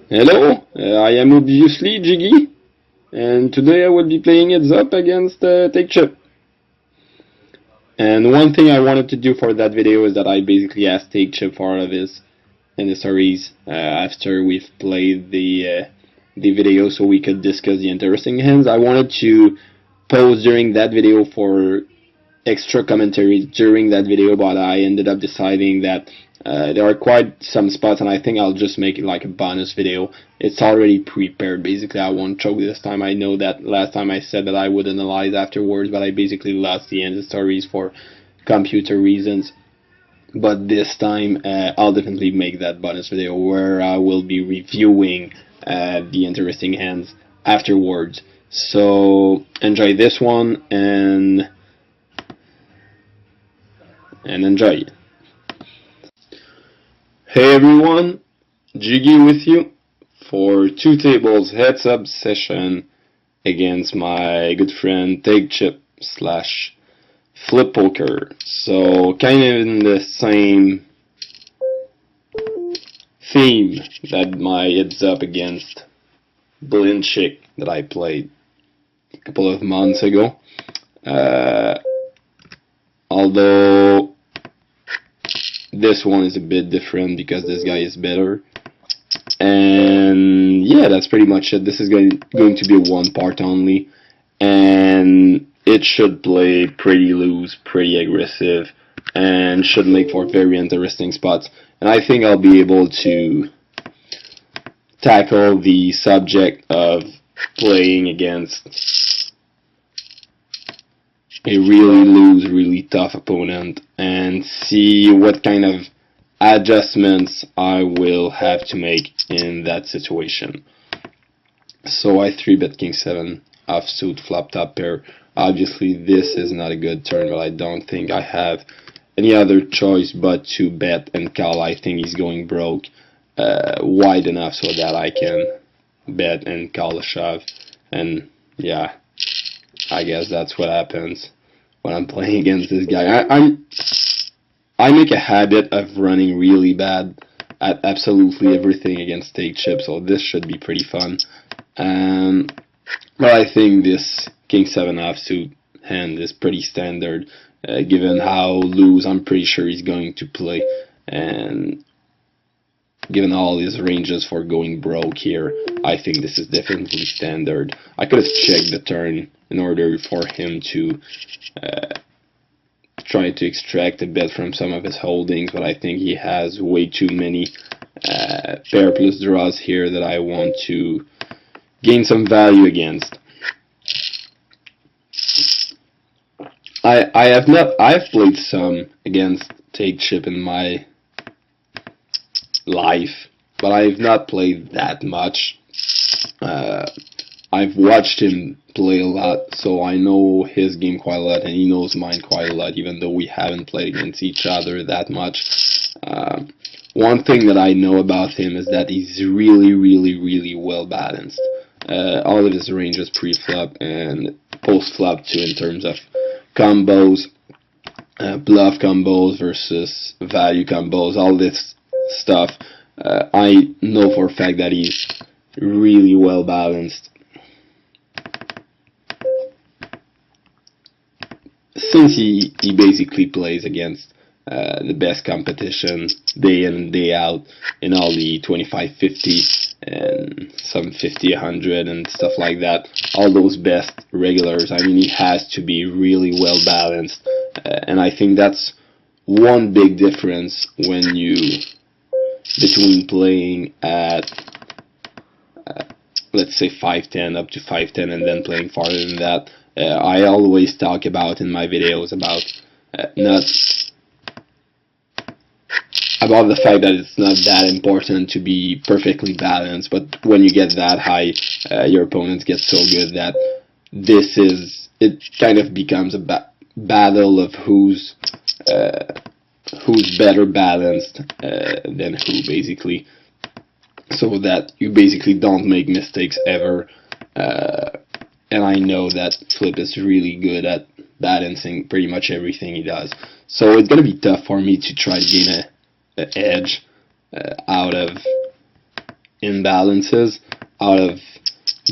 Hello, I am obviously Jiggy, and today I will be playing Heads Up against TakeChip. And one thing I wanted to do for that video is that I basically asked TakeChip for all of his in the series after we've played the video, so we could discuss the interesting hands. I wanted to pause during that video for extra commentary during that video, but I ended up deciding that there are quite some spots, and I think I'll just make it like a bonus video. It's already prepared. Basically, I won't choke this time. I know that last time I said that I would analyze afterwards, but I basically lost the end of stories for computer reasons. But this time, I'll definitely make that bonus video where I will be reviewing the interesting hands afterwards. So enjoy this one and enjoy. Hey everyone, Jiggy with you for 2 tables heads up session against my good friend TakeChip slash Flip Poker. So kind of in the same theme that my heads up against Blind Chick that I played a couple of months ago. Although this one is a bit different because this guy is better. And yeah, that's pretty much it. This is going to be one part only, and it should play pretty loose, pretty aggressive, and should make for very interesting spots. And I think I'll be able to tackle the subject of playing against a really loose, really tough opponent and see what kind of adjustments I will have to make in that situation. So I 3-bet King 7 offsuit flop top pair. Obviously this is not a good turn, but I don't think I have any other choice but to bet and call. I think he's going broke wide enough so that I can bet and call a shove. And yeah, I guess that's what happens when I'm playing against this guy. I make a habit of running really bad at absolutely everything against TakeChip, so this should be pretty fun. But I think this King 7 offsuit hand is pretty standard, given how loose I'm pretty sure he's going to play, and given all his ranges for going broke here, I think this is definitely standard. I could have checked the turn in order for him to try to extract a bet from some of his holdings, but I think he has way too many pair plus draws here that I want to gain some value against. I've played some against TakeChip in my life, but I've not played that much. I've watched him play a lot, so I know his game quite a lot, and he knows mine quite a lot, even though we haven't played against each other that much. One thing that I know about him is that he's really well balanced. All of his ranges pre-flop and post-flop too, in terms of combos, bluff combos versus value combos, all this stuff. I know for a fact that he's really well balanced. Since he basically plays against the best competition day in and day out in all the 25-50 and some 50-100 and stuff like that, all those best regulars, I mean, he has to be really well balanced, and I think that's one big difference when you between playing at let's say 5-10 up to 5-10 and then playing farther than that. I always talk about in my videos about the fact that it's not that important to be perfectly balanced, but when you get that high, your opponents get so good that it kind of becomes a battle of who's better balanced than who, basically, so that you basically don't make mistakes ever. And I know that Flip is really good at balancing pretty much everything he does, so it's gonna be tough for me to try to gain an edge out of imbalances, out of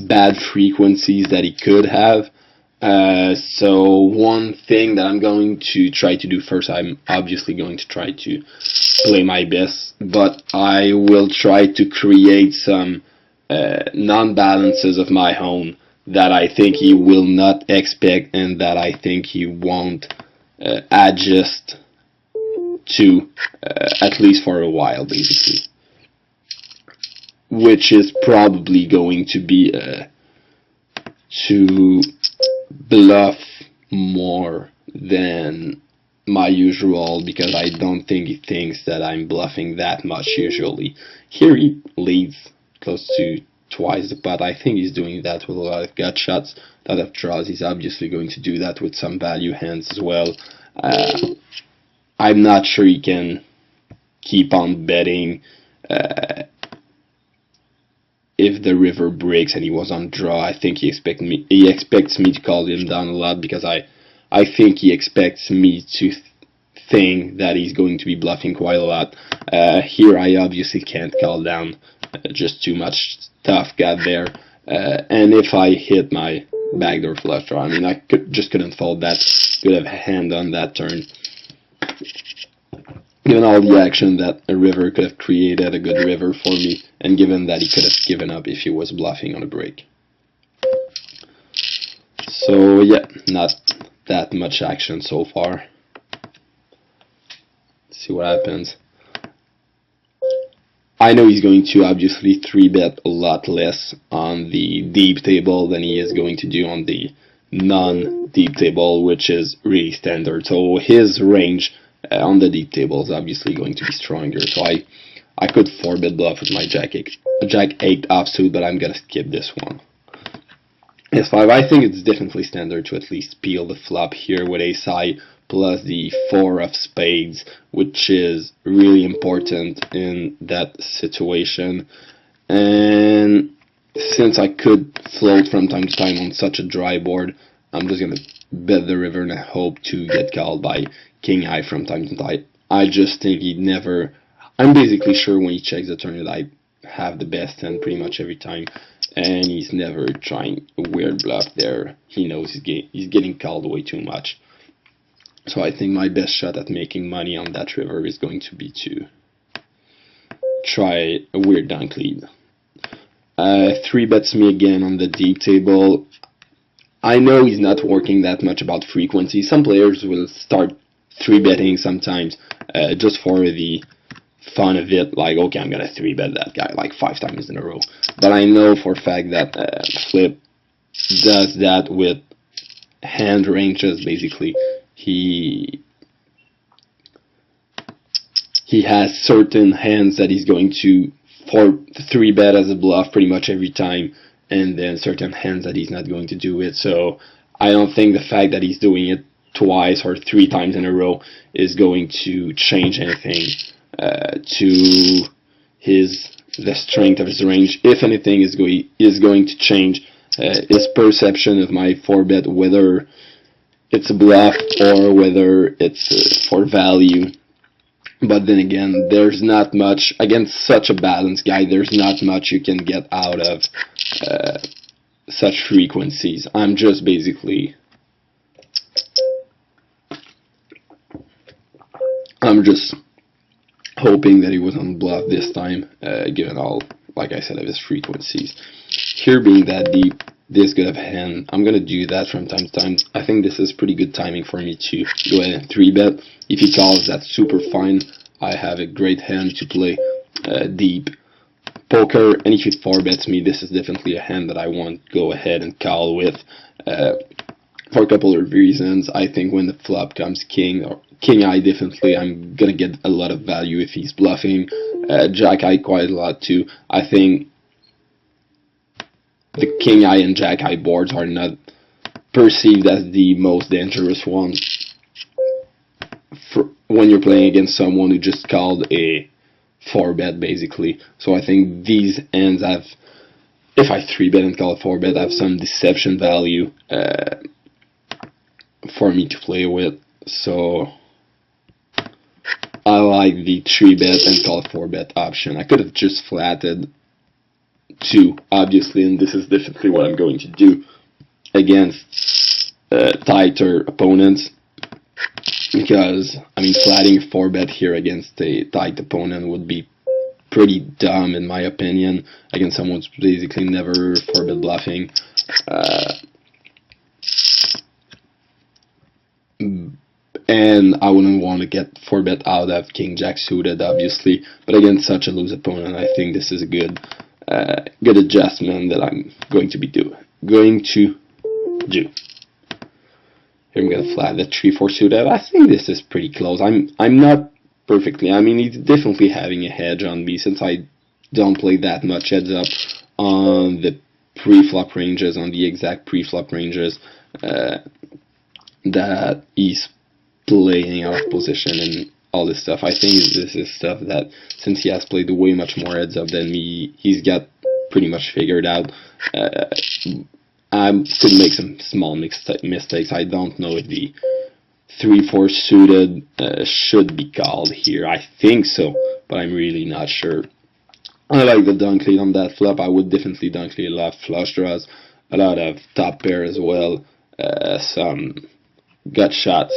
bad frequencies that he could have. So one thing that I'm going to try to do first, I'm obviously going to try to play my best, but I will try to create some non-balances of my own that I think he will not expect and that I think he won't adjust to, at least for a while, basically. Which is probably going to be to bluff more than my usual, because I don't think he thinks that I'm bluffing that much usually. Here he leads close to twice the pot. I think he's doing that with a lot of gut shots, a lot of draws. He's obviously going to do that with some value hands as well. I'm not sure he can keep on betting if the river breaks and he was on draw. I think he expects me to call him down a lot, because I think he expects me to think that he's going to be bluffing quite a lot. Here I obviously can't call down, just too much stuff got there. And if I hit my backdoor flush draw, I mean, I just couldn't fold that good of a hand on that turn. Given all the action that a river could have created, a good river for me, and given that he could have given up if he was bluffing on a break. So yeah, not that much action so far. Let's see what happens. I know he's going to obviously 3-bet a lot less on the deep table than he is going to do on the non-deep table, which is really standard. So his range on the deep table is obviously going to be stronger. So I could 4-bet bluff with my Jack 8 offsuit, but I'm gonna skip this one. S5, I think it's definitely standard to at least peel the flop here with ace high plus the 4 of spades, which is really important in that situation. And since I could float from time to time on such a dry board, I'm just gonna bet the river and I hope to get called by king high from time to time. I just think he'd never. I'm basically sure when he checks the turn that I have the best hand pretty much every time, and he's never trying a weird bluff there. He knows he's getting called way too much. So I think my best shot at making money on that river is going to be to try a weird dunk lead. 3-bets me again on the deep table. I know he's not working that much about frequency. Some players will start 3-betting sometimes just for the fun of it, like, okay, I'm gonna 3-bet that guy like 5 times in a row. But I know for a fact that Flip does that with hand ranges. Basically, he has certain hands that he's going to 3-bet as a bluff pretty much every time, and then certain hands that he's not going to do it. So I don't think the fact that he's doing it twice or 3 times in a row is going to change anything to the strength of his range. If anything is going to change his perception of my 4-bet, whether it's a bluff or whether it's for value. But then again, there's not much, against such a balanced guy, there's not much you can get out of such frequencies. I'm just basically, I'm just hoping that he was on bluff this time, given all, like I said, of his frequencies. Here being that deep, this good of a hand, I'm going to do that from time to time. I think this is pretty good timing for me to go ahead and 3-bet. If he calls, that's super fine. I have a great hand to play deep poker, and if he 4-bets me, this is definitely a hand that I want to go ahead and call with. For a couple of reasons. I think when the flop comes king or king eye, definitely I'm gonna get a lot of value if he's bluffing. Jack eye quite a lot too. I think the king eye and jack eye boards are not perceived as the most dangerous ones when you're playing against someone who just called a 4-bet basically. So I think these hands have, if I 3-bet and call a 4-bet, have some deception value for me to play with. So I like the 3-bet and call a 4-bet option. I could have just flatted 2, obviously, and this is definitely what I'm going to do against tighter opponents, because I mean flatting 4-bet here against a tight opponent would be pretty dumb in my opinion, against someone who's basically never 4-bet bluffing. And I wouldn't want to get 4-bet out of King Jack suited, obviously, but against such a loose opponent, I think this is a good adjustment that I'm going to do. Here I'm gonna flat the 3-4 suited. I think this is pretty close. I'm not perfectly. I mean, he's definitely having a hedge on me since I don't play that much heads up on the pre-flop ranges, on the exact pre-flop ranges that he's playing out of position and all this stuff. I think this is stuff that, since he has played way much more heads up than me, he's got pretty much figured out. I could make some small mistakes. I don't know if the 3-4 suited should be called here. I think so, but I'm really not sure. I like the dunk lead on that flop. I would definitely dunk lead a lot of flush draws, a lot of top pair as well, some gut shots.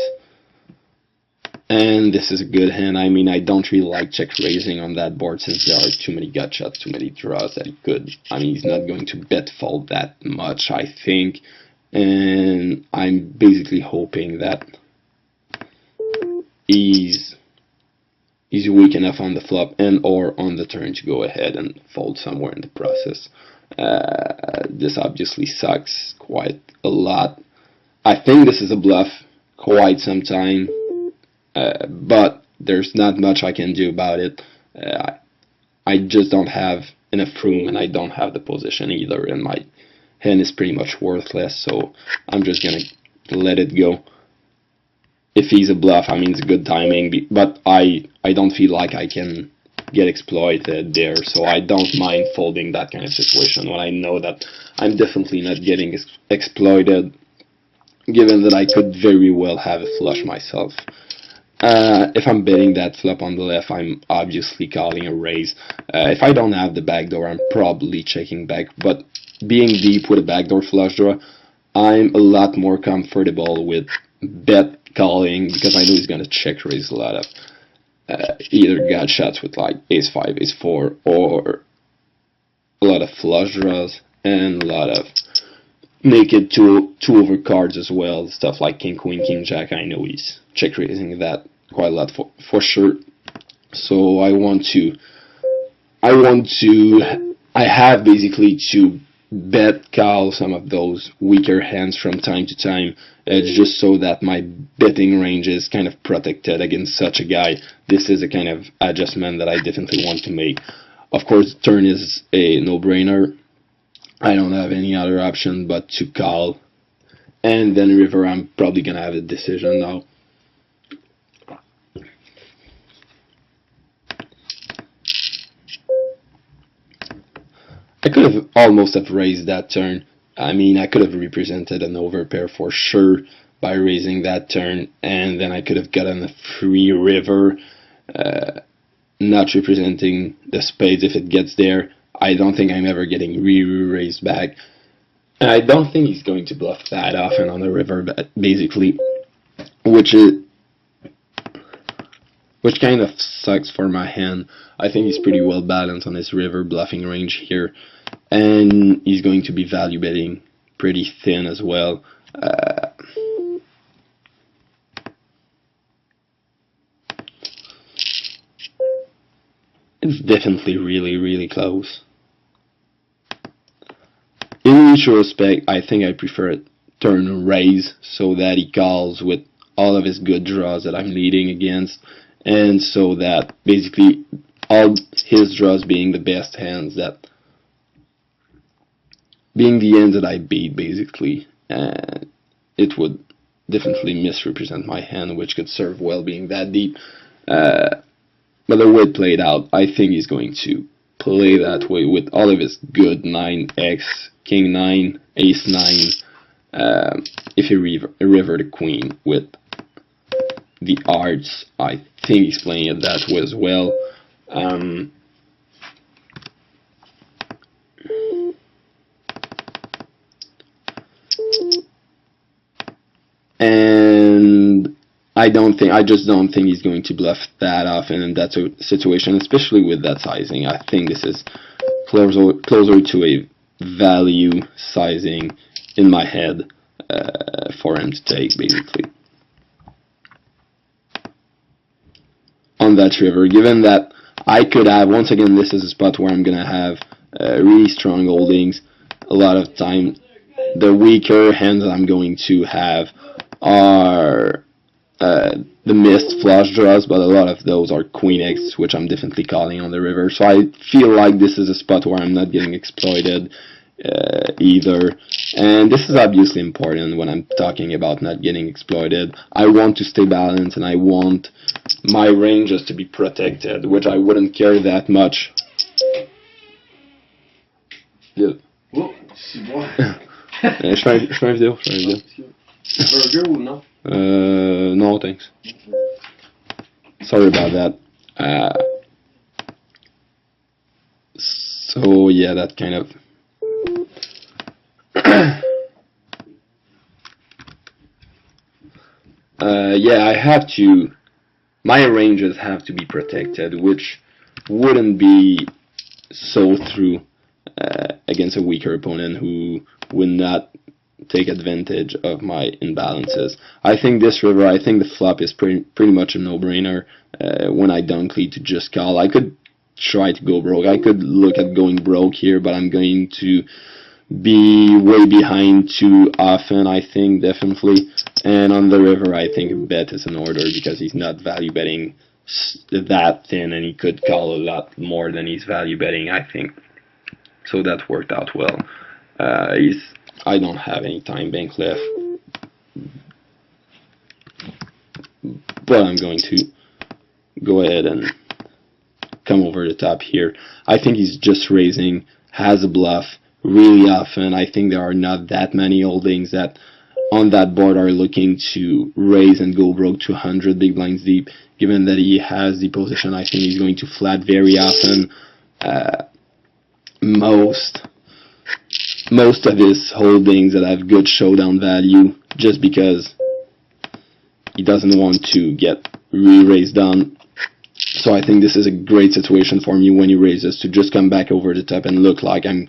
And this is a good hand. I mean, I don't really like check raising on that board since there are too many gut shots, too many draws that he could. I mean, he's not going to bet fold that much, I think. And I'm basically hoping that he's weak enough on the flop and or on the turn to go ahead and fold somewhere in the process. This obviously sucks quite a lot. I think this is a bluff quite some time. But there's not much I can do about it. I just don't have enough room, and I don't have the position either, and my hand is pretty much worthless, so I'm just gonna let it go. If he's a bluff, I mean, it's good timing, but I don't feel like I can get exploited there, so I don't mind folding that kind of situation when I know that I'm definitely not getting exploited, given that I could very well have a flush myself. If I'm betting that flop on the left, I'm obviously calling a raise. If I don't have the backdoor, I'm probably checking back, but being deep with a backdoor flush draw, I'm a lot more comfortable with bet calling, because I know he's going to check raise a lot of either gut shots with like ace-5, ace-4, or a lot of flush draws, and a lot of naked two over cards as well, stuff like king queen, king jack. I know he's check raising that quite a lot for sure. So I have basically to bet call some of those weaker hands from time to time, just so that my betting range is kind of protected against such a guy. This is a kind of adjustment that I definitely want to make. Of course, turn is a no-brainer. I don't have any other option but to call, and then river I'm probably gonna have a decision now. I could have almost have raised that turn. I mean, I could have represented an overpair for sure by raising that turn, and then I could have gotten a free river, not representing the spades if it gets there. I don't think I'm ever getting raised back. And I don't think he's going to bluff that often on the river, basically, which kind of sucks for my hand. I think he's pretty well balanced on his river bluffing range here, and he's going to be value betting pretty thin as well. It's definitely really close. In retrospect, I think I prefer a turn raise so that he calls with all of his good draws that I'm leading against, and so that basically all his draws being the best hands, that being the end that I beat basically, and it would definitely misrepresent my hand, which could serve well being that deep. But the way it played out, I think he's going to play that way with all of his good 9x, king 9, ace 9. If he river the queen with the arts, I think he's playing it that way as well. and I just don't think he's going to bluff that often in that situation, especially with that sizing. I think this is closer to a value sizing in my head for him to take, basically. On that river, given that I could have, once again, this is a spot where I'm going to have really strong holdings. A lot of time, the weaker hands that I'm going to have are the missed flush draws, but a lot of those are queen X, which I'm definitely calling on the river. So I feel like this is a spot where I'm not getting exploited either. And this is obviously important when I'm talking about not getting exploited. I want to stay balanced, and I want my ranges to be protected, which I wouldn't care that much. Yeah. Oh, c'est bon. Je fais une vidéo. Burger ou non? No, thanks. Sorry about that. So yeah, that kind of yeah, I have to. My ranges have to be protected, which wouldn't be so true against a weaker opponent who would not take advantage of my imbalances. I think this river, I think the flop is pretty much a no-brainer. When I dunk lead to just call, I could try to go broke. I could look at going broke here, but I'm going to be way behind too often, I think, definitely. And on the river, I think a bet is in order because he's not value betting that thin, and he could call a lot more than he's value betting, I think. So that worked out well. I don't have any time bank left, but I'm going to go ahead and come over the top here. I think he's just raising, has a bluff really often. I think there are not that many holdings that on that board are looking to raise and go broke to 100 big blinds deep. Given that he has the position, I think he's going to flat very often. Most of his holdings that have good showdown value, just because he doesn't want to get re-raised down. So I think this is a great situation for me when he raises to just come back over the top and look like I'm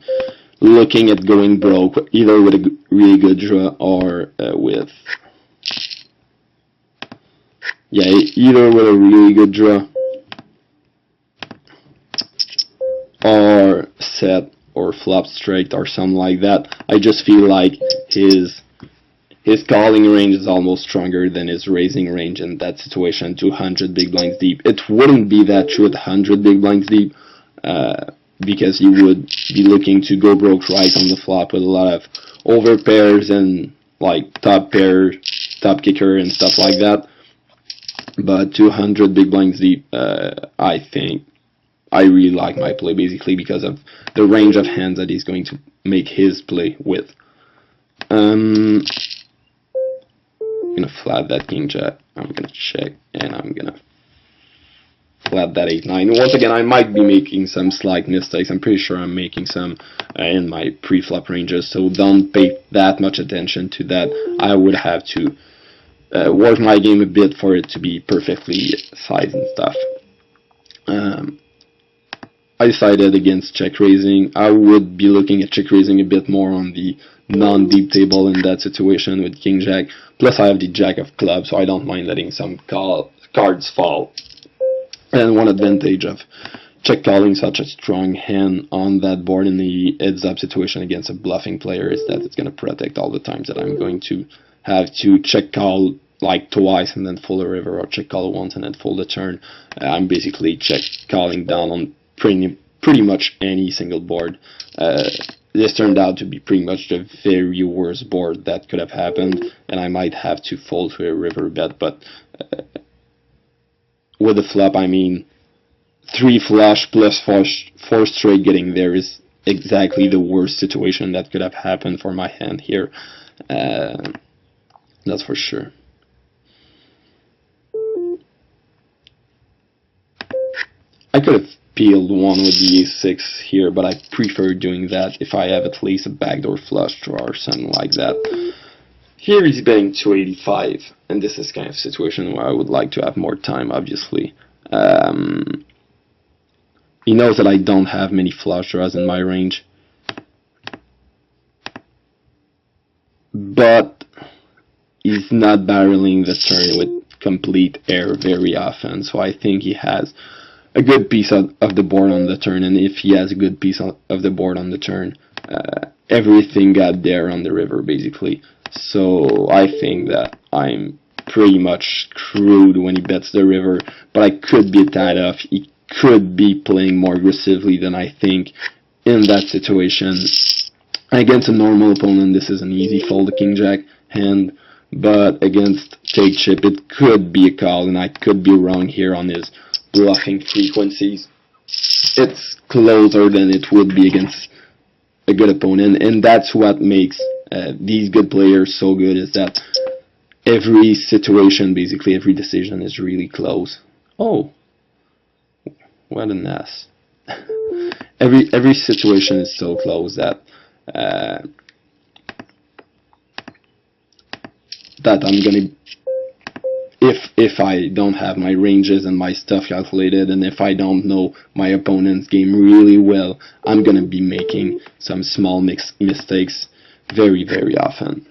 looking at going broke, either with a really good draw or with either with a really good draw or set or flop straight or something like that. I just feel like his calling range is almost stronger than his raising range in that situation, 200 big blinds deep. It wouldn't be that true at 100 big blinds deep, because you would be looking to go broke right on the flop with a lot of over pairs and like top pair, top kicker and stuff like that. But 200 big blinds deep, I think I really like my play, basically because of the range of hands that he's going to make his play with. I'm gonna flat that king jack. I'm gonna check, and I'm gonna flat that 8-9. Once again, I might be making some slight mistakes. I'm pretty sure I'm making some in my pre-flop ranges, so don't pay that much attention to that. I would have to work my game a bit for it to be perfectly sized and stuff. I decided against check raising. I would be looking at check raising a bit more on the non-deep table in that situation with king jack. Plus I have the jack of clubs, so I don't mind letting some cards fall. And one advantage of check calling such a strong hand on that board in the heads up situation against a bluffing player is that it's going to protect all the times that I'm going to have to check call like twice and then fold a river, or check call once and then fold a turn. I'm basically check calling down on pretty much any single board. This turned out to be pretty much the very worst board that could have happened, and I might have to fold to a river bet, but with the flop, I mean 3 flush plus 4 straight getting there is exactly the worst situation that could have happened for my hand here. That's for sure. I could have peeled one with the ace-6 here, but I prefer doing that if I have at least a backdoor flush draw or something like that. Here he's betting 285, and this is kind of a situation where I would like to have more time, obviously. He knows that I don't have many flush draws in my range, but he's not barreling the turn with complete air very often, so I think he has a good piece of the board on the turn, and if he has a good piece of the board on the turn, everything got there on the river basically. So I think that I'm pretty much screwed when he bets the river, but I could be a tad off. He could be playing more aggressively than I think in that situation. Against a normal opponent, this is an easy fold, the king-jack hand, but against TakeChip, it could be a call, and I could be wrong here on his bluffing frequencies. It's closer than it would be against a good opponent, and that's what makes these good players so good, is that every situation, basically every decision is really close. Oh, what a mess. Every situation is so close that that I'm gonna, if I don't have my ranges and my stuff calculated, and if I don't know my opponent's game really well, I'm gonna be making some small mistakes very, very often.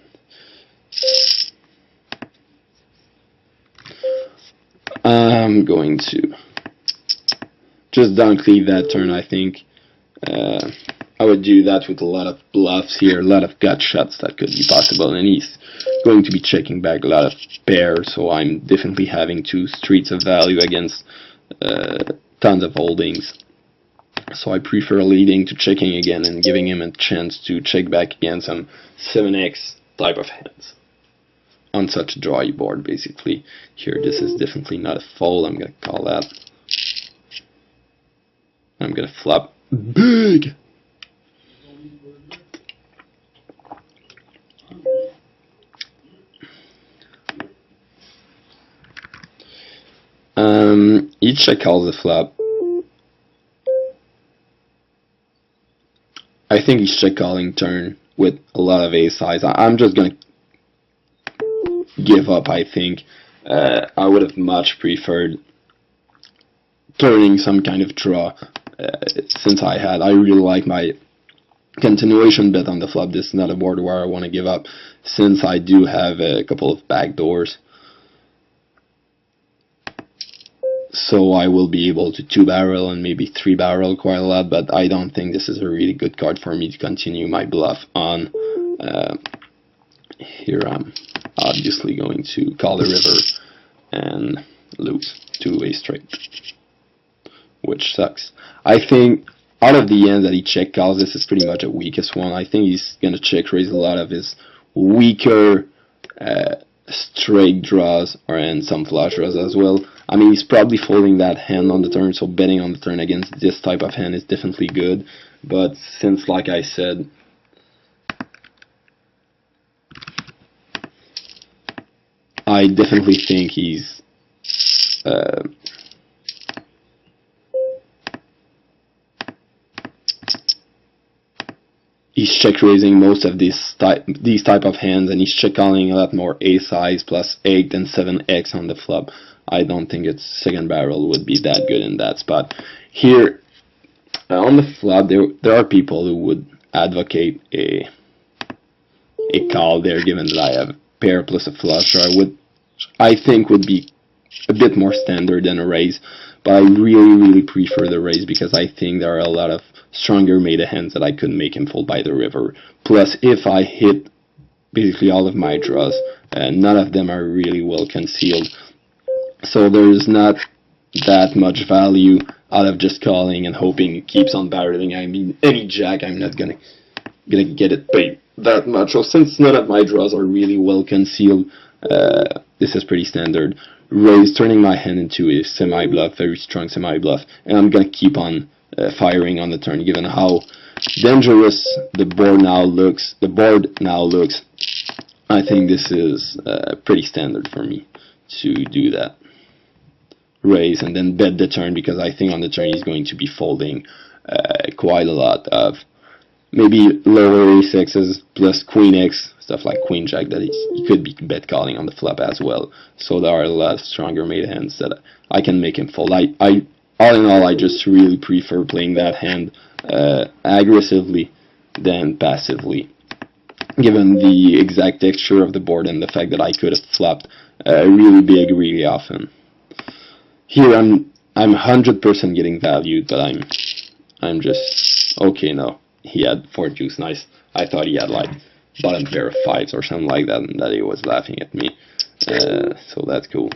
I'm going to just don't cleave that turn. I think I would do that with a lot of bluffs here, a lot of gut shots that could be possible, and he's going to be checking back a lot of pairs, so I'm definitely having two streets of value against tons of holdings. So I prefer leading to checking again and giving him a chance to check back against some 7x type of hands on such a drawy board, basically. Here, this is definitely not a fold. I'm gonna call that. I'm gonna flop big. He check calls the flop. I think he's check calling turn with a lot of ace highs. I'm just gonna give up. I think I would have much preferred turning some kind of draw since I really like my continuation bet on the flop. This is not a board where I want to give up, since I do have a couple of backdoors. So I will be able to 2-barrel and maybe 3-barrel quite a lot, but I don't think this is a really good card for me to continue my bluff on. Here I'm obviously going to call the river and lose to a straight, which sucks. I think out of the end that he check calls, this is pretty much the weakest one. I think he's going to check raise a lot of his weaker straight draws and some flush draws as well. I mean, he's probably folding that hand on the turn, so betting on the turn against this type of hand is definitely good. But since, like I said, I definitely think he's check raising most of these type of hands, and he's check calling a lot more ace highs plus 8 and 7x on the flop. I don't think its second barrel would be that good in that spot. Here on the flop, there are people who would advocate a call there, given that I have pair plus a flush, or I think would be a bit more standard than a raise. But I really prefer the raise, because I think there are a lot of stronger meta hands that I could make him fold by the river. Plus, if I hit basically all of my draws, none of them are really well concealed. So there's not that much value out of just calling and hoping it keeps on barreling. I mean, any jack, I'm not gonna get it paid that much. So since none of my draws are really well concealed, this is pretty standard. Raise, turning my hand into a semi-bluff, very strong semi-bluff, and I'm gonna keep on firing on the turn, given how dangerous the board now looks. I think this is pretty standard for me to do that. Raise and then bet the turn, because I think on the turn he's going to be folding quite a lot of maybe lower ace x's plus queen x stuff like queen jack that he could be bet calling on the flop as well. So there are a lot of stronger made hands that I can make him fold. All in all, I just really prefer playing that hand aggressively than passively, given the exact texture of the board and the fact that I could have flopped really big really often. Here I'm 100% getting valued, but I'm just okay. No, he had 4 deuce. Nice. I thought he had like bottom pair of 5s or something like that, and that he was laughing at me. So that's cool.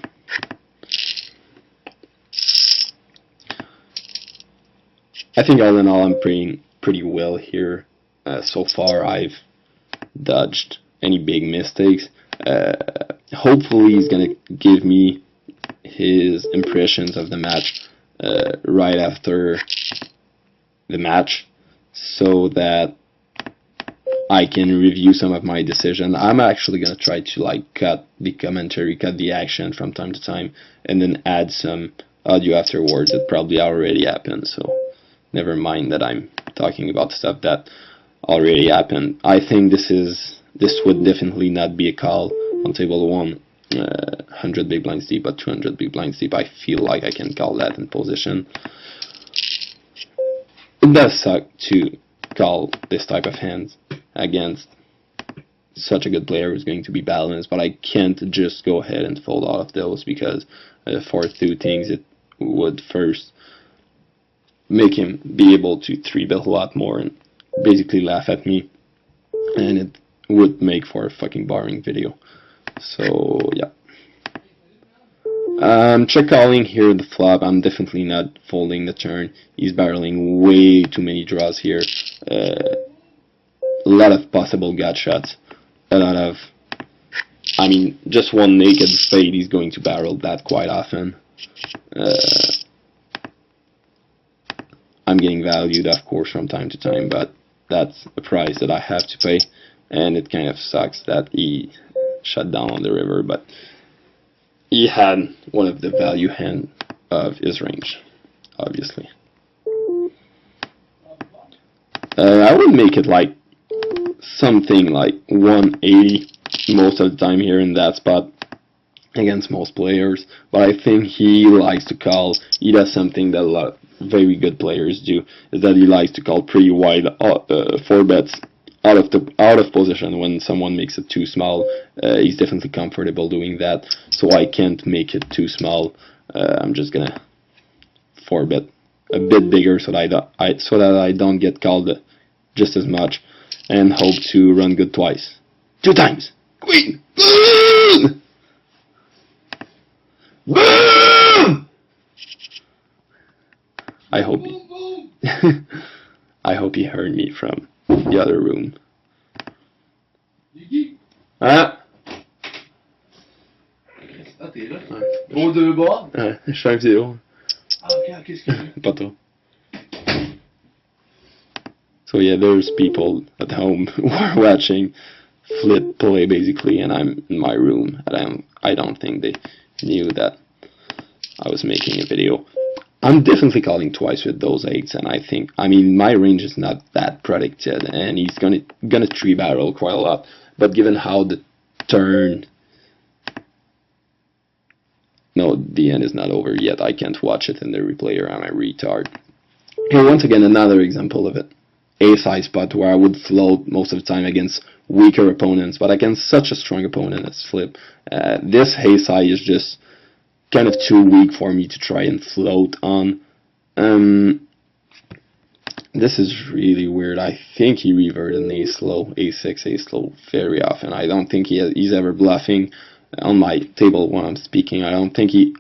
I think all in all, I'm playing pretty well here. So far, I've dodged any big mistakes. Hopefully, he's gonna give me his impressions of the match right after the match, so that I can review some of my decisions. I'm actually gonna try to like cut the commentary, cut the action from time to time, and then add some audio afterwards. It probably already happened, so never mind that I'm talking about stuff that already happened. I think this would definitely not be a call on table 1. 100 big blinds deep, but 200 big blinds deep, I feel like I can call that in position. It does suck to call this type of hands against such a good player who's going to be balanced, but I can't just go ahead and fold all of those, because for 2 things, it would first make him be able to 3-bet a lot more and basically laugh at me, and it would make for a fucking boring video. So yeah, check calling here the flop. I'm definitely not folding the turn. He's barreling way too many draws here. A lot of possible gut shots. A lot of, I mean, just one naked spade, he's going to barrel that quite often. I'm getting valued, of course, from time to time, but that's a price that I have to pay, and it kind of sucks that he shut down on the river, but he had one of the value hand of his range, obviously. I would make it like something like 180 most of the time here in that spot against most players, but I think he likes to call. He does something that a lot of very good players do, is that he likes to call pretty wide 4 bets out of position when someone makes it too small. He's definitely comfortable doing that, so I can't make it too small. I'm just gonna 4-bet a bit bigger so that I don't get called just as much, and hope to run good twice. 2 times! Queen! Boom! Boom! I hope he heard me from the other room. Ah! Ah, t'es là? Au 2 bas? Je fais une vidéo. Ah, ok, qu'est-ce qu'il y a? Pas trop. So yeah, there's people at home who are watching Flip play basically, and I'm in my room, and I don't think they knew that I was making a video. I'm definitely calling twice with those 8s, and I think, I mean, my range is not that predicted, and he's gonna 3-barrel quite a lot, but given how the turn, no, the end is not over yet, I can't watch it in the replayer, I'm a retard. Here, once again, another example of it. Ace-high spot where I would float most of the time against weaker opponents, but against such a strong opponent as Flip, this ace-high is just kind of too weak for me to try and float on. This is really weird. I think he reverted an ace-low, ace-6, ace-low very often. I don't think he's ever bluffing on my table when I'm speaking. I don't think he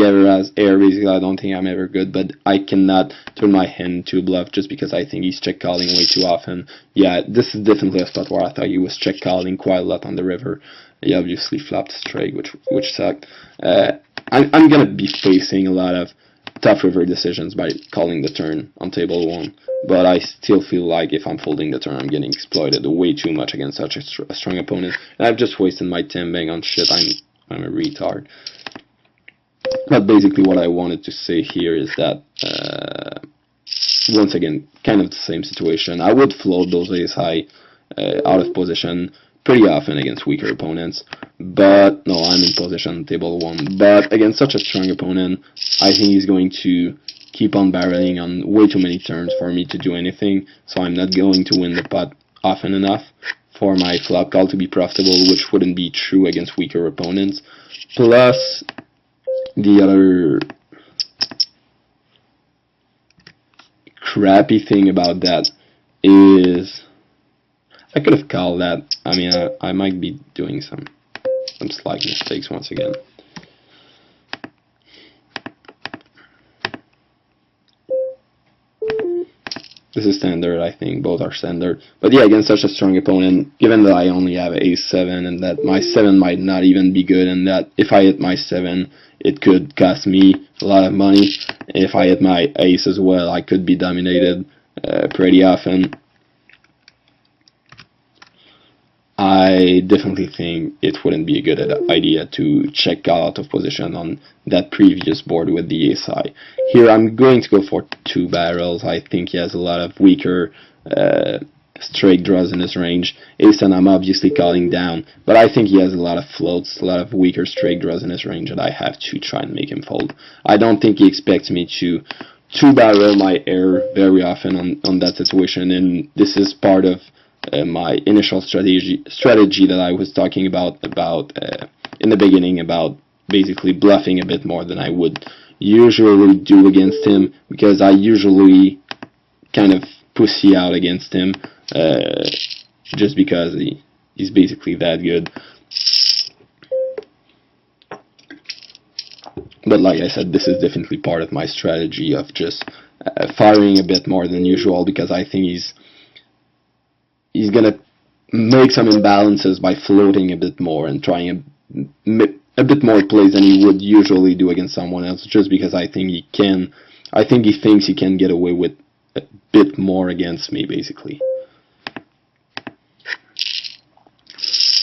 ever has air. Basically, I don't think I'm ever good, but I cannot turn my hand to bluff just because I think he's check calling way too often. Yeah, this is definitely a spot where I thought he was check calling quite a lot on the river. He obviously flopped straight, which sucked. I'm gonna be facing a lot of tough river decisions by calling the turn on table 1, but I still feel like if I'm folding the turn, I'm getting exploited way too much against such a strong opponent, and I've just wasted my time bang on shit. I'm a retard. But basically, what I wanted to say here is that once again, kind of the same situation. I would float those ace high out of position, pretty often against weaker opponents. But no, I'm in position table 1. But against such a strong opponent, I think he's going to keep on barreling on way too many turns for me to do anything. So I'm not going to win the pot often enough for my flop call to be profitable, which wouldn't be true against weaker opponents. Plus, the other crappy thing about that is I could have called that. I mean, I might be doing some slight mistakes once again. This is standard, I think. Both are standard. But yeah, against such a strong opponent, given that I only have ace-7 and that my 7 might not even be good, and that if I hit my 7, it could cost me a lot of money. If I hit my ace as well, I could be dominated pretty often. I definitely think it wouldn't be a good idea to check call out of position on that previous board with the ace high. Here I'm going to go for 2 barrels. I think he has a lot of weaker straight draws in his range. Ace-10 I'm obviously calling down, but I think he has a lot of floats, a lot of weaker straight draws in his range, and I have to try and make him fold. I don't think he expects me to 2-barrel my air very often on that situation, and this is part of my initial strategy that I was talking about in the beginning, about basically bluffing a bit more than I would usually do against him, because I usually kind of pussy out against him just because he's basically that good. But like I said, this is definitely part of my strategy of just firing a bit more than usual, because I think he's gonna make some imbalances by floating a bit more and trying a bit more plays than he would usually do against someone else, just because I think he thinks he can get away with a bit more against me, basically.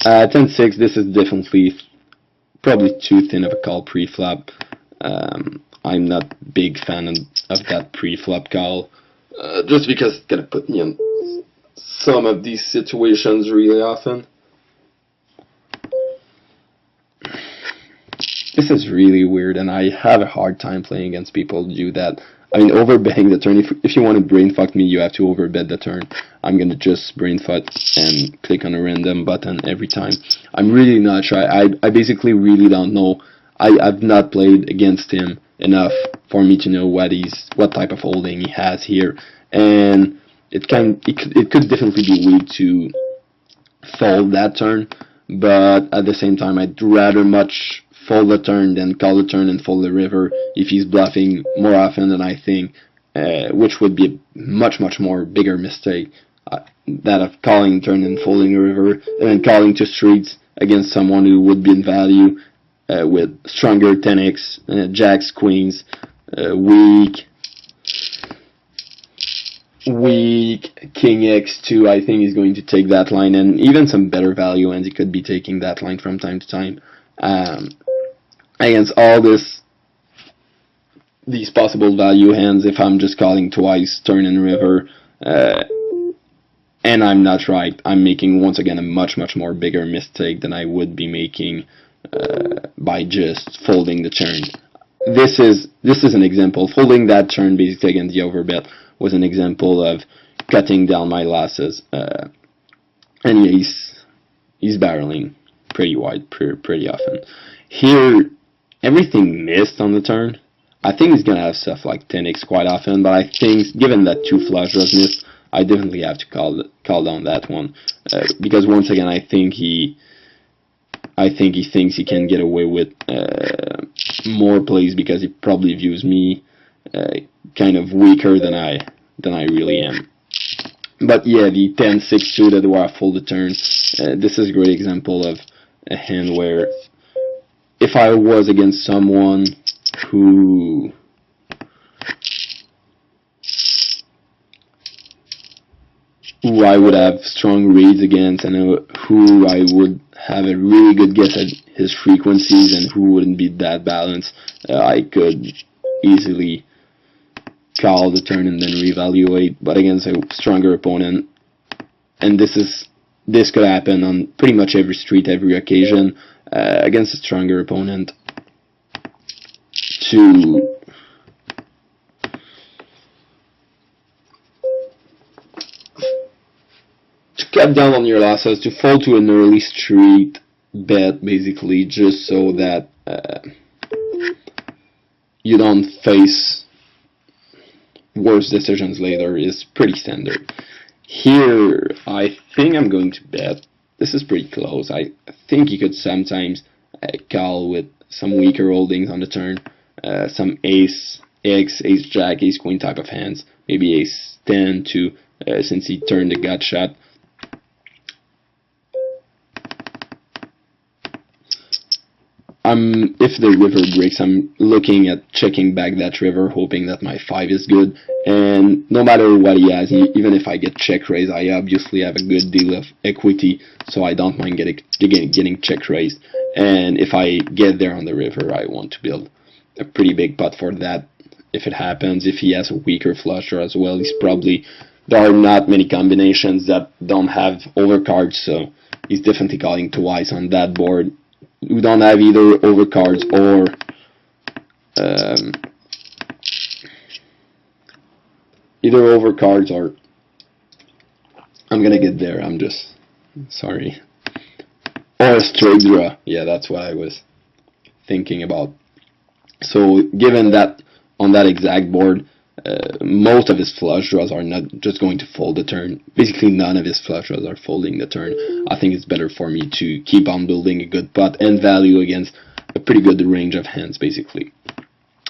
10-6, this is definitely probably too thin of a call pre-flop. I'm not a big fan of that pre-flop call, just because it's gonna put me in some of these situations really often. This is really weird, and I have a hard time playing against people who do that. I mean, overbetting the turn, if you want to brain fuck me, you have to overbet the turn. I'm gonna just brain fuck and click on a random button every time. I'm really not sure. I basically really don't know. I've not played against him enough for me to know what type of holding he has here, and it could definitely be weird to fold that turn, but at the same time, I'd rather much fold the turn than call the turn and fold the river if he's bluffing more often than I think, which would be a much more bigger mistake, that of calling the turn and folding the river, and then calling 2 streets against someone who would be in value with stronger 10x, jacks, queens, weak king x2. I think he's going to take that line, and even some better value hands he could be taking that line from time to time. Against all these possible value hands, if I'm just calling twice turn and river, and I'm not right, I'm making once again a much more bigger mistake than I would be making by just folding the turn. This is an example. Folding that turn basically against the overbet was an example of cutting down my losses. And yeah, he's barreling pretty wide, pretty often. Here, everything missed on the turn. I think he's gonna have stuff like 10x quite often, but I think given that 2 flush draws missed, I definitely have to call down that one, because once again I think he thinks he can get away with more plays, because he probably views me kind of weaker than I really am. But yeah, the 10-6 suited where I fold the turn, this is a great example of a hand where if I was against someone who I would have strong reads against, and who I would have a really good guess at his frequencies, and who wouldn't be that balanced, I could easily call the turn and then reevaluate. But against a stronger opponent, and this is this could happen on pretty much every street, every occasion, against a stronger opponent. To cut down on your losses, to fall to an early street bet, basically, just so that you don't face worse decisions later, is pretty standard. Here, I think I'm going to bet. This is pretty close. I think you could sometimes call with some weaker holdings on the turn, some ace, x, ace jack, ace queen type of hands, maybe ace 10 too, since he turned the gut shot. If the river breaks, I'm looking at checking back that river, hoping that my 5 is good, and no matter what he has, even if I get check raised, I obviously have a good deal of equity, so I don't mind getting check raised. And if I get there on the river, I want to build a pretty big pot for that. If it happens, if he has a weaker flush draw as well, there are not many combinations that don't have overcards, so he's definitely calling twice on that board. We don't have either overcards or I'm gonna get there, I'm just sorry, or a straight draw. Yeah, that's what I was thinking about. So given that on that exact board, most of his flush draws are not just going to fold the turn. Basically, none of his flush draws are folding the turn. I think it's better for me to keep on building a good pot and value against a pretty good range of hands, basically.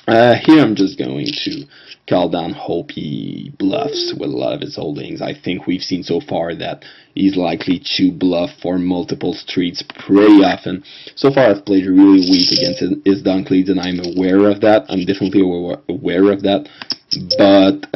Here I'm just going to call down, hope he bluffs with a lot of his holdings. I think we've seen so far that he's likely to bluff for multiple streets pretty often. So far I've played really weak against his dunk leads, and I'm aware of that. I'm definitely aware of that. But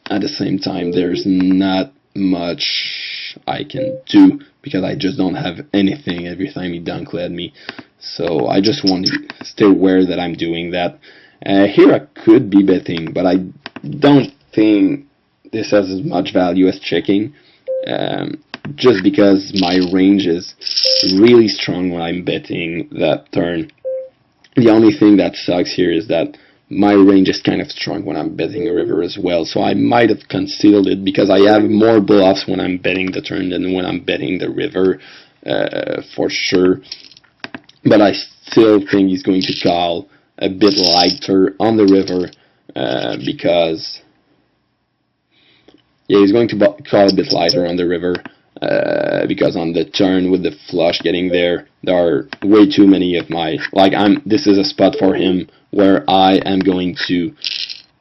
at the same time, there's not much I can do because I just don't have anything every time he dunk led me. So I just want to stay aware that I'm doing that. Here I could be betting, but I don't think this has as much value as checking, just because my range is really strong when I'm betting that turn. The only thing that sucks here is that my range is kind of strong when I'm betting a river as well, so I might have concealed it because I have more bluffs when I'm betting the turn than when I'm betting the river, for sure. But I still think he's going to call a bit lighter on the river, because he's going to call a bit lighter on the river, because on the turn with the flush getting there are way too many of my, this is a spot for him where I am going to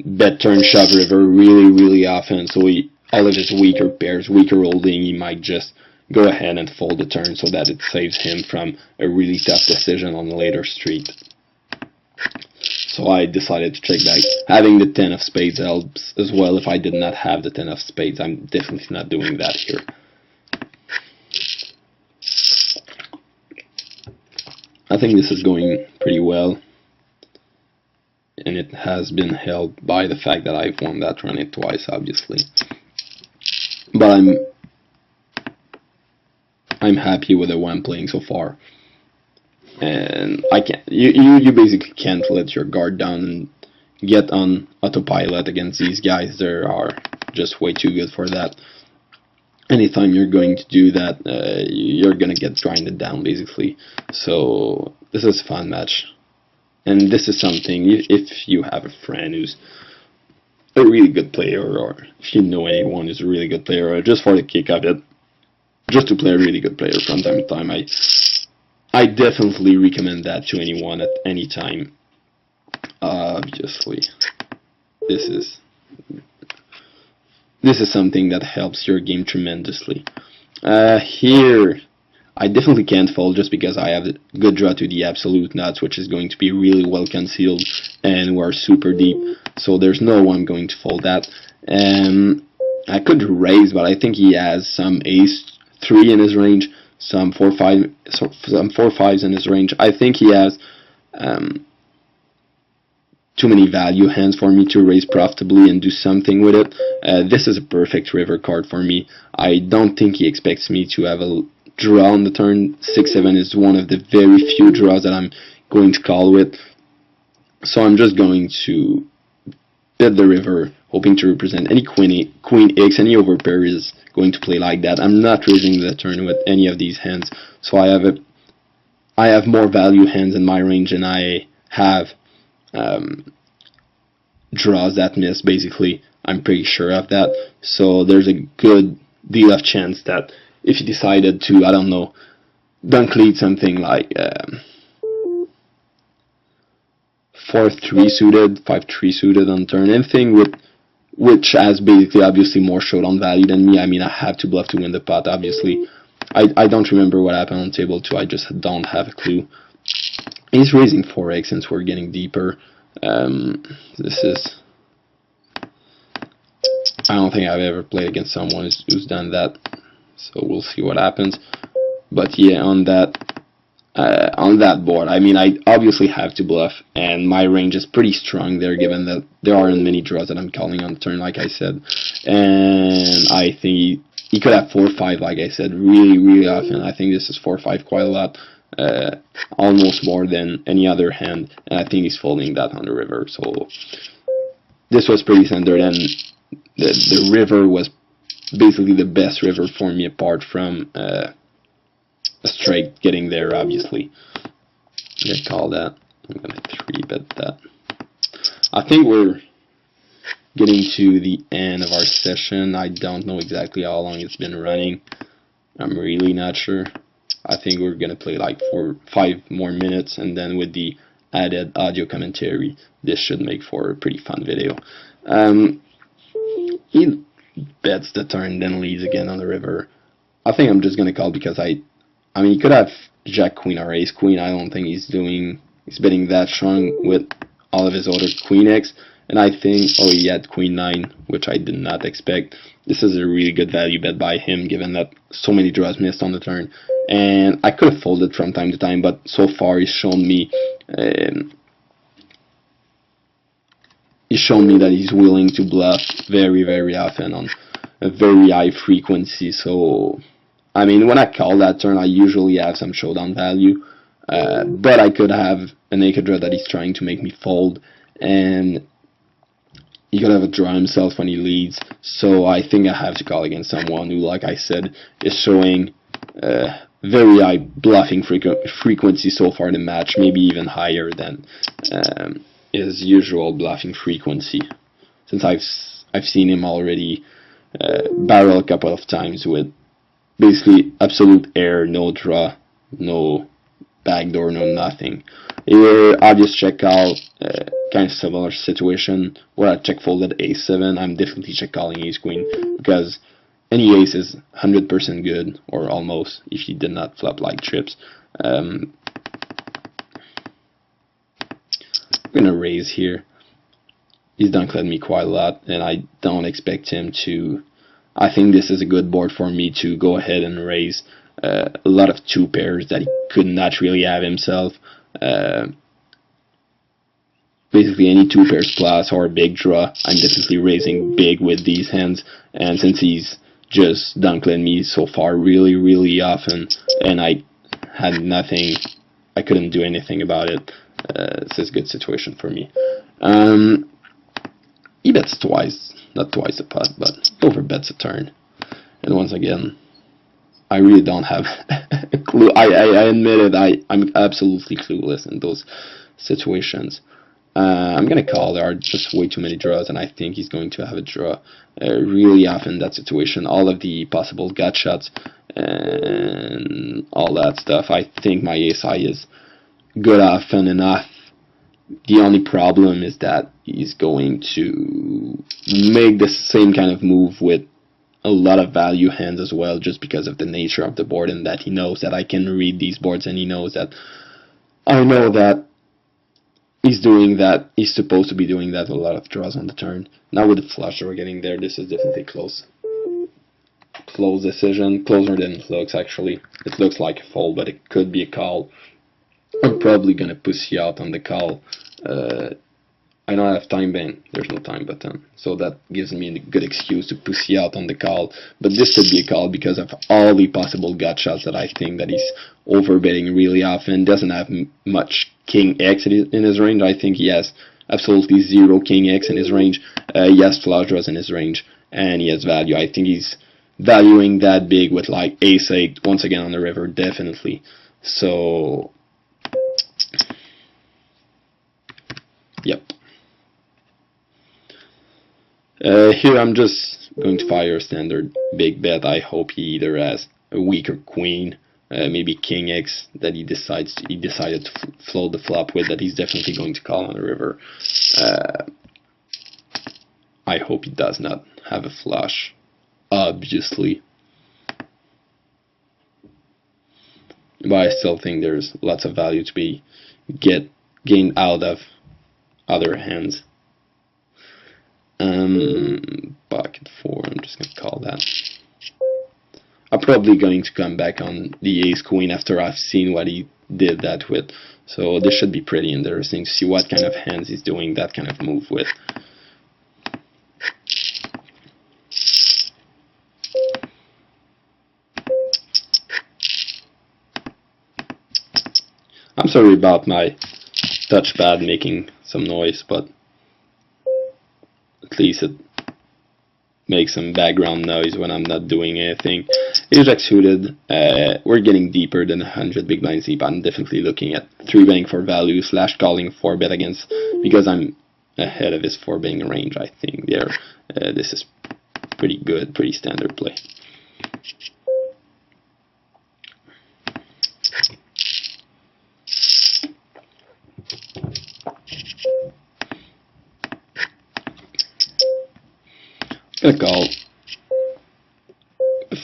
bet turn shove river really often, so all of his weaker pairs, weaker holding, he might just go ahead and fold the turn so that it saves him from a really tough decision on the later street. So I decided to check back. Having the 10 of spades helps as well. If I did not have the 10 of spades, I'm definitely not doing that here. I think this is going pretty well, and it has been helped by the fact that I've won that run it twice, obviously. But I'm happy with the way I'm playing so far, and I can't. You basically can't let your guard down and get on autopilot against these guys. They are just way too good for that. Anytime you're going to do that, you're gonna get grinded down, basically. So this is a fun match, and this is something, if you have a friend who's a really good player, or if you know anyone who's a really good player, or just for the kick of it, just to play a really good player from time to time, I definitely recommend that to anyone at any time. Obviously, this is something that helps your game tremendously. Here, I definitely can't fold just because I have a good draw to the absolute nuts, which is going to be really well concealed, and we're super deep, so there's no way I'm going to fold that. I could raise, but I think he has some ace 3 in his range, some 4-5s in his range. I think he has too many value hands for me to raise profitably and do something with it. This is a perfect river card for me. I don't think he expects me to have a draw on the turn. 6-7 is one of the very few draws that I'm going to call with. So I'm just going to bet the river, hoping to represent any queen X, any overpair is going to play like that. I'm not raising the turn with any of these hands, so I have more value hands in my range than I have draws that miss. Basically, I'm pretty sure of that. So there's a good deal of chance that if he decided to, I don't know, dunk lead something like 4-3 suited, 5-3 suited on turn, anything which has basically obviously more showdown value than me. I mean, I have to bluff to win the pot, obviously. I don't remember what happened on table 2, I just don't have a clue. He's raising 4x since we're getting deeper. This is... I don't think I've ever played against someone who's done that, so we'll see what happens. But yeah, on that board, I mean, I obviously have to bluff, and my range is pretty strong there, given that there aren't many draws that I'm calling on the turn, like I said. And I think he could have 4-5, like I said, really often. I think this is 4-5 quite a lot, almost more than any other hand, and I think he's folding that on the river. So this was pretty standard, and the river was basically the best river for me, apart from a straight getting there, obviously. I'm gonna call that. I'm gonna 3-bet that. I think we're getting to the end of our session. I don't know exactly how long it's been running. I'm really not sure. I think we're gonna play like 4-5 more minutes, and then with the added audio commentary, this should make for a pretty fun video. He bets the turn, then leads again on the river. I think I'm just gonna call because I mean, he could have Jack Queen or Ace Queen. I don't think he's betting that strong with all of his other Queen X. And I think, oh, he had Queen 9, which I did not expect. This is a really good value bet by him, given that so many draws missed on the turn. And I could have folded from time to time, but so far he's shown me that he's willing to bluff very often on a very high frequency. So I mean, when I call that turn, I usually have some showdown value, but I could have a naked draw that he's trying to make me fold, and he could have a draw himself when he leads. So I think I have to call against someone who, like I said, is showing very high bluffing frequency so far in the match, maybe even higher than his usual bluffing frequency, since I've seen him already barrel a couple of times with basically absolute air, no draw, no backdoor, no nothing. Here I just check out kind of similar situation where I check folded ace-7. I'm definitely check calling ace-queen, because any ace is 100% good, or almost, if he did not flop like trips. I'm gonna raise here. He's dunked me quite a lot, and I don't expect him to. I think this is a good board for me to go ahead and raise a lot of 2 pairs that he could not really have himself. Basically any 2 pairs plus or a big draw, I'm definitely raising big with these hands. And since he's just dunked me so far really often, and I had nothing, I couldn't do anything about it. This is a good situation for me. He bets twice. Not twice a pot, but over bets a turn. And once again, I really don't have a clue. I admit it, I'm absolutely clueless in those situations. I'm going to call. There are just way too many draws, and I think he's going to have a draw really often in that situation. All of the possible gut shots and all that stuff. I think my ace high is good often enough. The only problem is that he's going to make the same kind of move with a lot of value hands as well, just because of the nature of the board, and that he knows that I can read these boards, and he knows that I know that he's doing that. He's supposed to be doing that with a lot of draws on the turn. Now with the flush that we're getting there, this is definitely close. Close decision. Closer than it looks, actually. It looks like a fold, but it could be a call. I'm probably gonna pussy out on the call. I don't have time ban. There's no time button, so that gives me a good excuse to pussy out on the call. But this could be a call because of all the possible gut shots that I think that he's overbetting really often. Doesn't have much King X in his range. I think he has absolutely zero King X in his range. He has flush draws in his range, and he has value. I think he's valuing that big with like Ace 8 once again on the river, definitely. So, yep. Here I'm just going to fire a standard big bet. I hope he either has a weaker queen, maybe King X that he decided to float the flop with, that he's definitely going to call on the river. I hope he does not have a flush, obviously. But I still think there's lots of value to be gained out of other hands. Pocket 4, I'm just going to call that. I'm probably going to come back on the ace queen after I've seen what he did that with. So this should be pretty interesting to see what kind of hands he's doing that kind of move with. I'm sorry about my touchpad making some noise, but at least it makes some background noise when I'm not doing anything. Ajax suited, we're getting deeper than 100 big blinds deep. I'm definitely looking at 3-betting for value / calling 4-bet against, because I'm ahead of his 4-betting range. I think there, this is pretty good, pretty standard play. Gonna call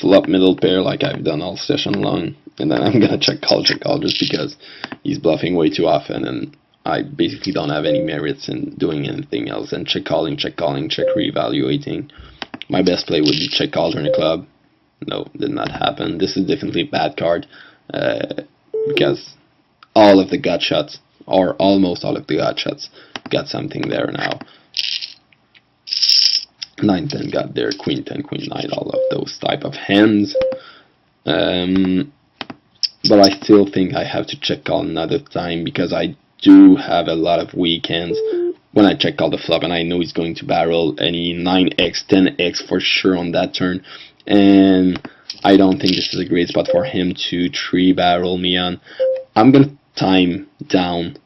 flop middle pair like I've done all session long, and then I'm gonna check call just because he's bluffing way too often, and I basically don't have any merits in doing anything else than check calling, check reevaluating. My best play would be check call turn a club. No, did not happen. This is definitely a bad card because all of the gut shots, or almost all of the gut shots, got something there now. 9-10 got there, Queen 10, Queen 9, all of those type of hands. But I still think I have to check call another time because I do have a lot of weak hands when I check call the flop, and I know he's going to barrel any 9x, 10x for sure on that turn, and I don't think this is a great spot for him to 3-barrel me on. I'm gonna time down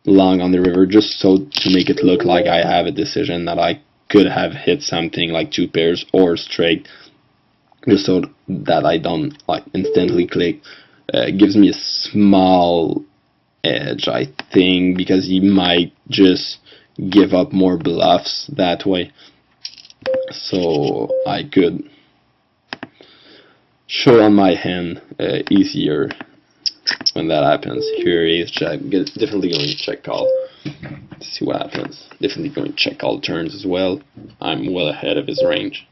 long on the river just so to make it look like I have a decision, that I could have hit something like 2 pairs or straight, just so that I don't like instantly click. Gives me a small edge, I think, because he might just give up more bluffs that way. So I could show on my hand easier when that happens. Here is check. Definitely going to check call. Let's see what happens. Definitely going to check all turns as well. I'm well ahead of his range.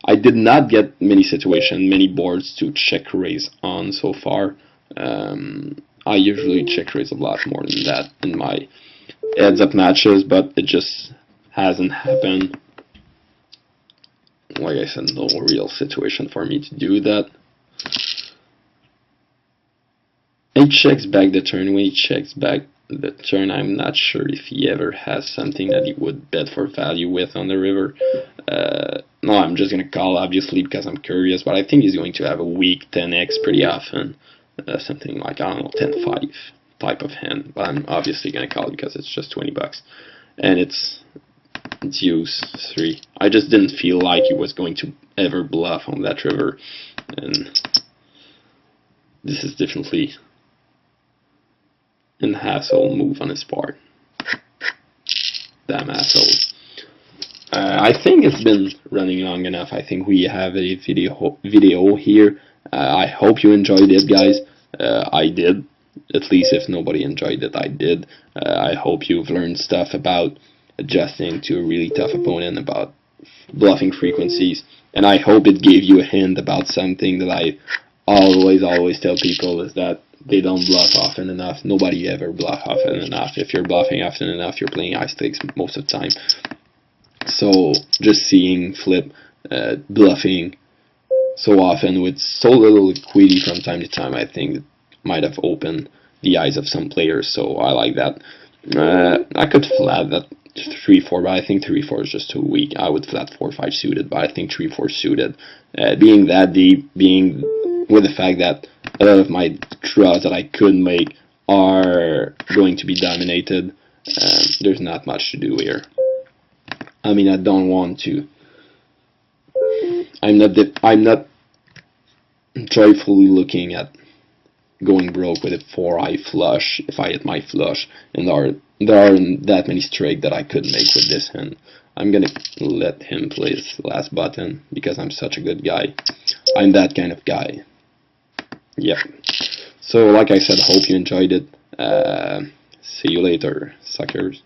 I did not get many boards to check raise on so far. I usually check raise a lot more than that in my heads up matches, but it just hasn't happened. Like I said, no real situation for me to do that. He checks back the turn. When he checks back the turn, I'm not sure if he ever has something that he would bet for value with on the river. No, I'm just going to call, obviously, because I'm curious, but I think he's going to have a weak 10x pretty often. Something like, I don't know, 10-5 type of hand. But I'm obviously going to call because it's just 20 bucks. And it's use 3. I just didn't feel like he was going to ever bluff on that river. And this is definitely an asshole move on his part. Damn asshole. I think it's been running long enough. I think we have a video here. I hope you enjoyed it, guys. I did. At least if nobody enjoyed it, I did. I hope you've learned stuff about adjusting to a really tough opponent, about bluffing frequencies, and I hope it gave you a hint about something that I always tell people, is that they don't bluff often enough. Nobody ever bluff often enough. If you're bluffing often enough, you're playing high stakes most of the time. So just seeing Flip bluffing so often with so little liquidity from time to time, I think it might have opened the eyes of some players. So I like that. I could flat that 3-4, but I think 3-4 is just too weak. I would flat 4-5 suited, but I think 3-4 suited, being that deep, being with the fact that a lot of my draws that I could make are going to be dominated. There's not much to do here. I mean, I don't want to. I'm not joyfully looking at going broke with a 4-eye flush if I hit my flush, and there aren't that many straight that I could make with this hand. I'm gonna let him play his last button because I'm such a good guy. I'm that kind of guy. Yep. So like I said, hope you enjoyed it. See you later, suckers.